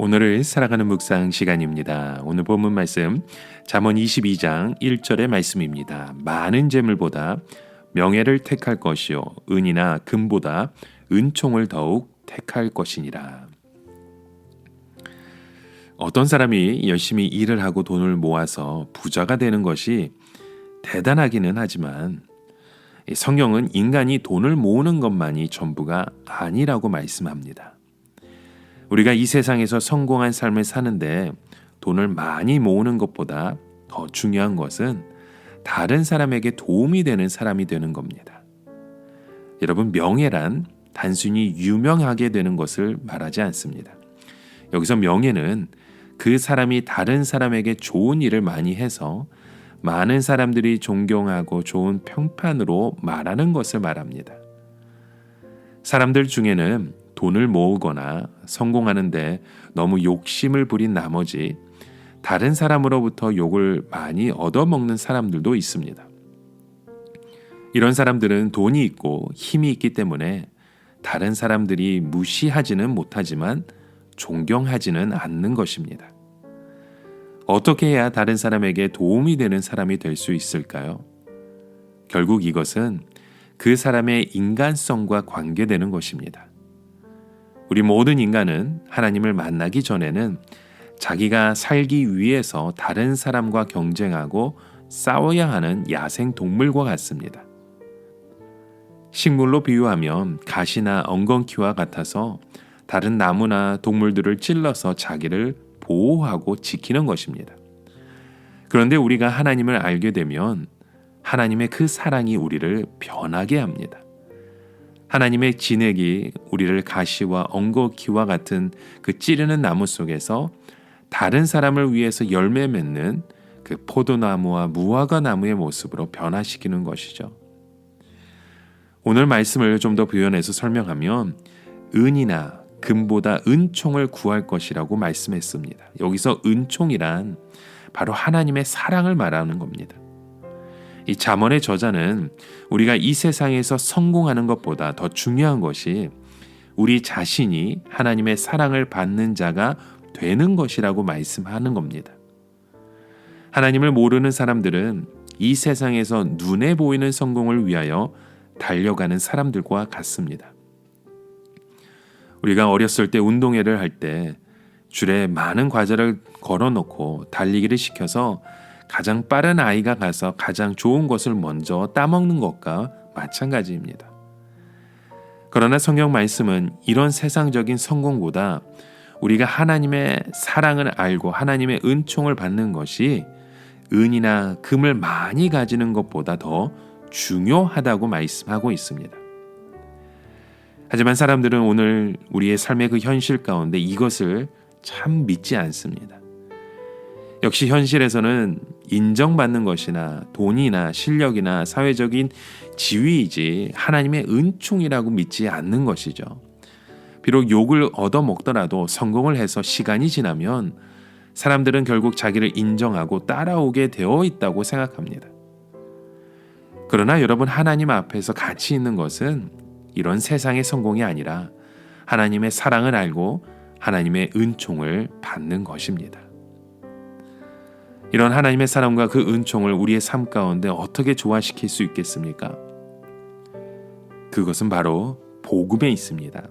오늘을 살아가는 묵상 시간입니다. 오늘 본문 말씀 잠언 22장 1절의 말씀입니다. 많은 재물보다 명예를 택할 것이요 은이나 금보다 은총을 더욱 택할 것이니라. 어떤 사람이 열심히 일을 하고 돈을 모아서 부자가 되는 것이 대단하기는 하지만 성경은 인간이 돈을 모으는 것만이 전부가 아니라고 말씀합니다. 우리가 이 세상에서 성공한 삶을 사는데 돈을 많이 모으는 것보다 더 중요한 것은 다른 사람에게 도움이 되는 사람이 되는 겁니다. 여러분, 명예란 단순히 유명하게 되는 것을 말하지 않습니다. 여기서 명예는 그 사람이 다른 사람에게 좋은 일을 많이 해서 많은 사람들이 존경하고 좋은 평판으로 말하는 것을 말합니다. 사람들 중에는 돈을 모으거나 성공하는데 너무 욕심을 부린 나머지 다른 사람으로부터 욕을 많이 얻어먹는 사람들도 있습니다. 이런 사람들은 돈이 있고 힘이 있기 때문에 다른 사람들이 무시하지는 못하지만 존경하지는 않는 것입니다. 어떻게 해야 다른 사람에게 도움이 되는 사람이 될 수 있을까요? 결국 이것은 그 사람의 인간성과 관계되는 것입니다. 우리 모든 인간은 하나님을 만나기 전에는 자기가 살기 위해서 다른 사람과 경쟁하고 싸워야 하는 야생 동물과 같습니다. 식물로 비유하면 가시나 엉겅퀴와 같아서 다른 나무나 동물들을 찔러서 자기를 보호하고 지키는 것입니다. 그런데 우리가 하나님을 알게 되면 하나님의 그 사랑이 우리를 변하게 합니다. 하나님의 진액이 우리를 가시와 엉겅퀴와 같은 그 찌르는 나무 속에서 다른 사람을 위해서 열매 맺는 그 포도나무와 무화과 나무의 모습으로 변화시키는 것이죠. 오늘 말씀을 좀 더 부연해서 설명하면 은이나 금보다 은총을 구할 것이라고 말씀했습니다. 여기서 은총이란 바로 하나님의 사랑을 말하는 겁니다. 이 잠언의 저자는 우리가 이 세상에서 성공하는 것보다 더 중요한 것이 우리 자신이 하나님의 사랑을 받는 자가 되는 것이라고 말씀하는 겁니다. 하나님을 모르는 사람들은 이 세상에서 눈에 보이는 성공을 위하여 달려가는 사람들과 같습니다. 우리가 어렸을 때 운동회를 할 때 줄에 많은 과자를 걸어놓고 달리기를 시켜서 가장 빠른 아이가 가서 가장 좋은 것을 먼저 따먹는 것과 마찬가지입니다. 그러나 성경 말씀은 이런 세상적인 성공보다 우리가 하나님의 사랑을 알고 하나님의 은총을 받는 것이 은이나 금을 많이 가지는 것보다 더 중요하다고 말씀하고 있습니다. 하지만 사람들은 오늘 우리의 삶의 그 현실 가운데 이것을 참 믿지 않습니다. 역시 현실에서는 인정받는 것이나 돈이나 실력이나 사회적인 지위이지 하나님의 은총이라고 믿지 않는 것이죠. 비록 욕을 얻어먹더라도 성공을 해서 시간이 지나면 사람들은 결국 자기를 인정하고 따라오게 되어 있다고 생각합니다. 그러나 여러분, 하나님 앞에서 가치 있는 것은 이런 세상의 성공이 아니라 하나님의 사랑을 알고 하나님의 은총을 받는 것입니다. 이런 하나님의 사랑과 그 은총을 우리의 삶 가운데 어떻게 조화시킬 수 있겠습니까? 그것은 바로 복음에 있습니다.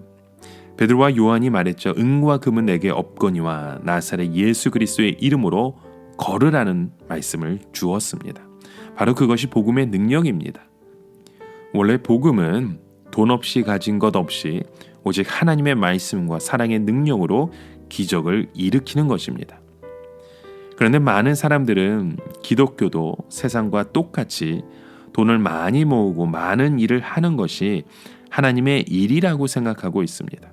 베드로와 요한이 말했죠. 은과 금은 내게 없거니와 나사렛 예수 그리스도의 이름으로 걸으라는 말씀을 주었습니다. 바로 그것이 복음의 능력입니다. 원래 복음은 돈 없이 가진 것 없이 오직 하나님의 말씀과 사랑의 능력으로 기적을 일으키는 것입니다. 그런데 많은 사람들은 기독교도 세상과 똑같이 돈을 많이 모으고 많은 일을 하는 것이 하나님의 일이라고 생각하고 있습니다.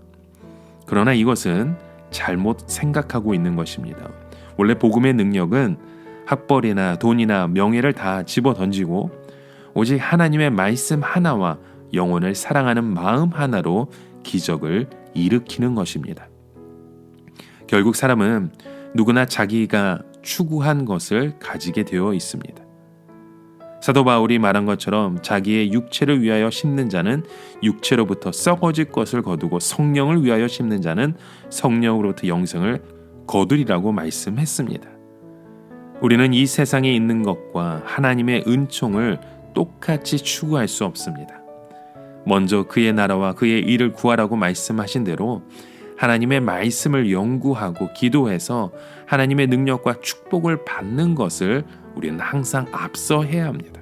그러나 이것은 잘못 생각하고 있는 것입니다. 원래 복음의 능력은 학벌이나 돈이나 명예를 다 집어던지고 오직 하나님의 말씀 하나와 영혼을 사랑하는 마음 하나로 기적을 일으키는 것입니다. 결국 사람은 누구나 자기가 추구한 것을 가지게 되어 있습니다. 사도 바울이 말한 것처럼 자기의 육체를 위하여 심는 자는 육체로부터 썩어질 것을 거두고 성령을 위하여 심는 자는 성령으로부터 영생을 거두리라고 말씀했습니다. 우리는 이 세상에 있는 것과 하나님의 은총을 똑같이 추구할 수 없습니다. 먼저 그의 나라와 그의 일을 구하라고 말씀하신 대로 하나님의 말씀을 연구하고 기도해서 하나님의 능력과 축복을 받는 것을 우리는 항상 앞서 해야 합니다.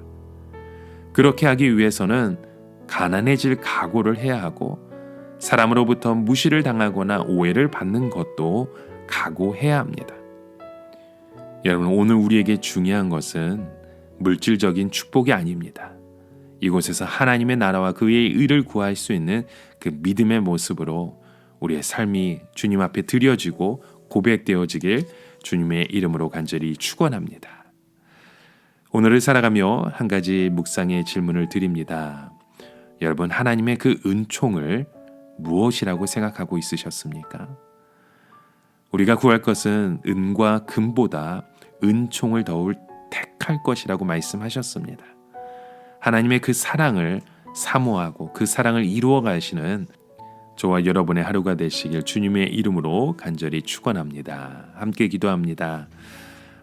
그렇게 하기 위해서는 가난해질 각오를 해야 하고 사람으로부터 무시를 당하거나 오해를 받는 것도 각오해야 합니다. 여러분, 오늘 우리에게 중요한 것은 물질적인 축복이 아닙니다. 이곳에서 하나님의 나라와 그의 의를 구할 수 있는 그 믿음의 모습으로 우리의 삶이 주님 앞에 드려지고 고백되어지길 주님의 이름으로 간절히 축원합니다. 오늘을 살아가며 한 가지 묵상의 질문을 드립니다. 여러분, 하나님의 그 은총을 무엇이라고 생각하고 있으셨습니까? 우리가 구할 것은 은과 금보다 은총을 더욱 택할 것이라고 말씀하셨습니다. 하나님의 그 사랑을 사모하고 그 사랑을 이루어 가시는 저와 여러분의 하루가 되시길 주님의 이름으로 간절히 축원합니다. 함께 기도합니다.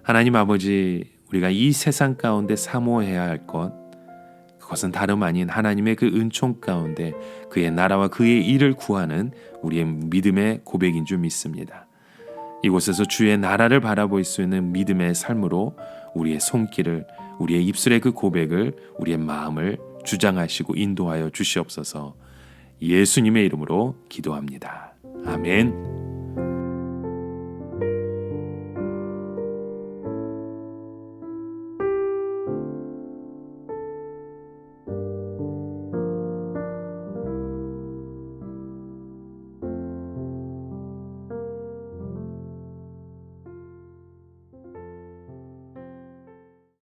하나님 아버지, 우리가 이 세상 가운데 사모해야 할 것, 그것은 다름 아닌 하나님의 그 은총 가운데 그의 나라와 그의 일을 구하는 우리의 믿음의 고백인 줄 믿습니다. 이곳에서 주의 나라를 바라볼 수 있는 믿음의 삶으로 우리의 손길을, 우리의 입술의 그 고백을, 우리의 마음을 주장하시고 인도하여 주시옵소서. 예수님의 이름으로 기도합니다. 아멘.